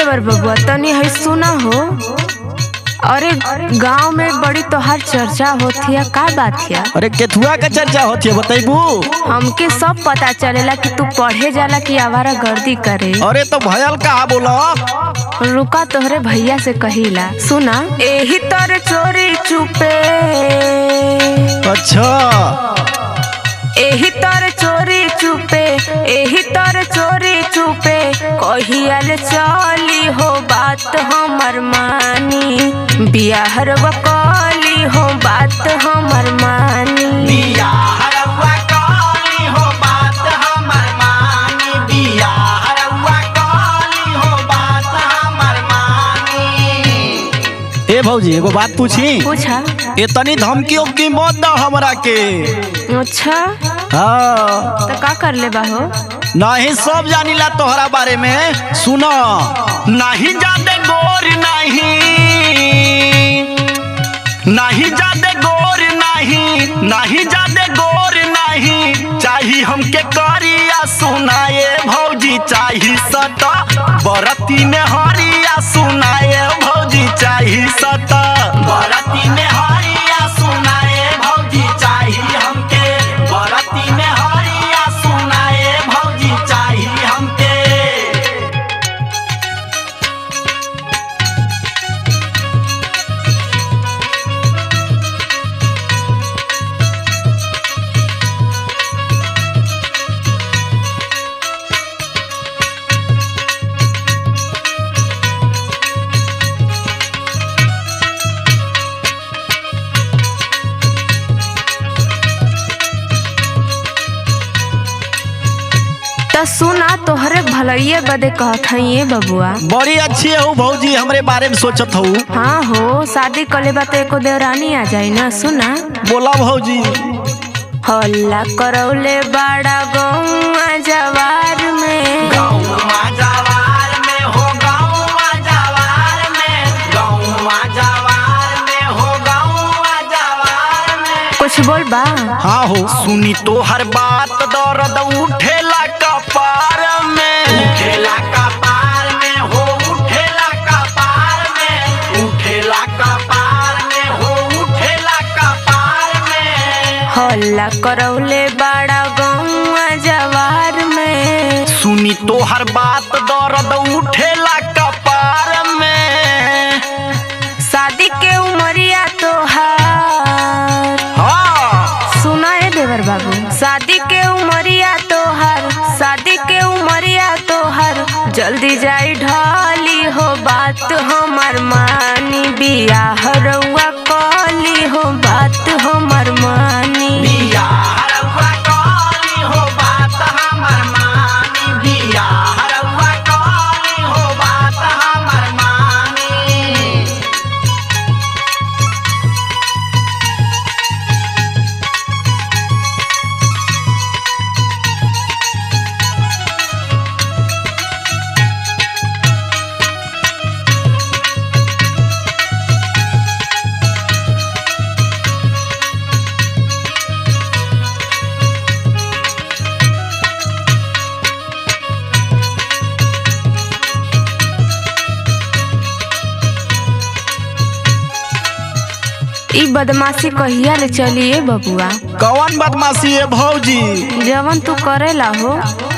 देवर बबुआ तनी है सुना हो। अरे गांव में बड़ी तोहार चर्चा होती है, का बात है? अरे केथुआ का चर्चा होती है बताइबू? हमके सब पता चलेला कि तू पढ़े जाला कि आवारा गर्दी करे। अरे तो भयल कहा बोला? रुका तोहरे भैया से कहिला सुना। एही तर चोरी चुपे, अच्छा एही तर चोरी चुपे, एही तर चोरी चुपे कहियाल चली हो बात हमर मानी। बियाहर वकाली हो बात हमर मानी। बियाहर वकाली हो बात हमर मानी। बियाहर वकाली हो बात हमर मानी। ए भौजी एगो बात पूछी? पूछा। इतनी धमकी उमकी मत दो हमरा के। अच्छा हाँ तो का कर ले बाहो? नहीं सब जानिला तोहरा बारे में। सुनो नहीं जादे गोर नहीं, नहीं जादे गोर नहीं, नहीं जादे गोर नहीं। चाही हमके करिया सुनाए भौजी, चाही सता बरती में हरिया सुनाए भौजी, चाही सता बरती में हरिया सुनाए भौजी, चाही हमके बरती में हरिया सुनाए भौजी, चाही हमके। तो सुना तोहरे भलैये बदे कहत हई ये बबुआ। बड़ी अच्छी है भौजी, हमरे बारे में सोचत हूँ। हाँ हो शादी कले बा तो एको देवरानी आ जाई ना। सुना बोला भौजी। हल्ला करौले बाड़ा गौआ जवार में, गौवा जवार में हो, गौवा जवार में, गौवा जवार में हो, गौवा जवार में। कुछ बोल बा? हाँ हो सुनी तो हर बात दर्द उठेला कपार में, उठेला कपार में हो, उठेला कपार में, उठेला कपार में हो, उठेला कपार में। हल्ला करौले बाड़ा गौआ जवार में, सुनी तो हर बात दर्द उठेला कपार में। शादी के उमरिया तोहार। हाँ सुना है देवर बाबू, शादी के उमरिया तोहार, शादी के उमरिया तोहार जल्दी जाई ढाली हो बात हमर मानी। बियाह रउआ कली हो बात हमर मानी। बियाह रउआ कली हो बात हमर मानी। बियाह रउआ कली हो बात हमर मानी। ई बदमाशी कहिया ले चलिए बबुआ? कौन बदमाशी है भौजी? जवन तू करेला हो।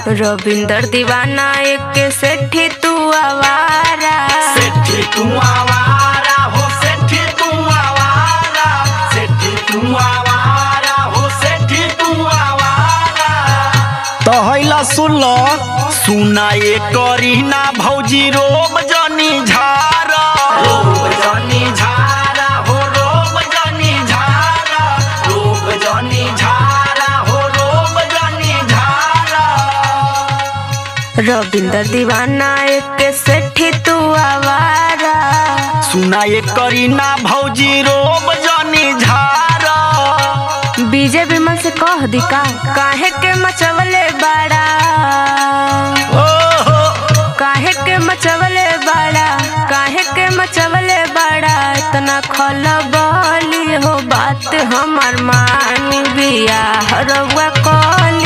रविंदर दीवाना एक के सेठी तू आवारा, सेठी तू आवारा हो, सेठी तू आवारा, सेठी तू आवारा हो, सेठी तू आवारा। तो हैला सुन लो, सुना ये करी ना भौजी रोब जनी झारा, रोब जनी झारा हो, रोब जनी झारा, रोब जनी झारा हो, रोब जनी झारा। रविंदर दीवाना एक के सेठी तू आवारा। सुना ये करी ना भौजी रोब जनी झारा। बीजे विमल से कह दी का काहे के मचवले बाड़ा, काहे के मचवले बाड़ा, काहे के मचवले बाड़ा। इतना खलबली हो बात हमर मानी। बियाह रउआ कली